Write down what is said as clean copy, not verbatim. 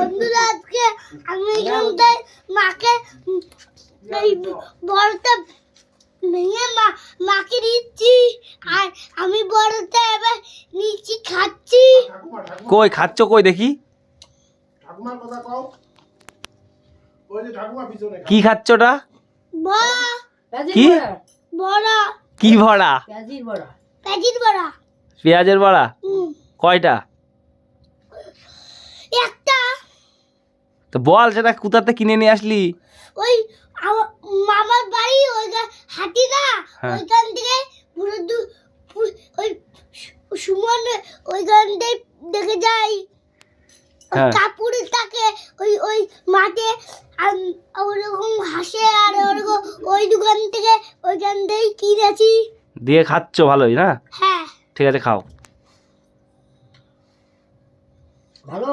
বন্ধুরা আজকে আমি এখানটায় মাকে এই বড়টা ভেঙে মাকে দিচ্ছি আর আমি বড়টা এবার নিচে খাচ্ছি। কই খাচ্ছ কই দেখি? ঠাকুমার কথা কও। ওই যে ঠাকুমা পিছনে কি খাচ্ছটা? বড়া কি বড়া কি বড়া? পেঁয়াজির বড়া। পেঁয়াজের বড়া কয়টা? একটা। তো বল সেটা কোথাতে কিনে নিয়ে আসলি? ওই মামার বাড়ি ওই হাতি না ওইখান থেকে পুরো ওই সুমন ওইখান থেকে দেখে যাই কাপুরে থাকে ওই ওই মাঠে ওরকম হাসে আর ওরকম ওই দোকান থেকে ওইখান থেকে কিনেছি দিয়ে খাচ্ছ ভালোই না? হ্যাঁ ঠিক আছে খাও। ভালো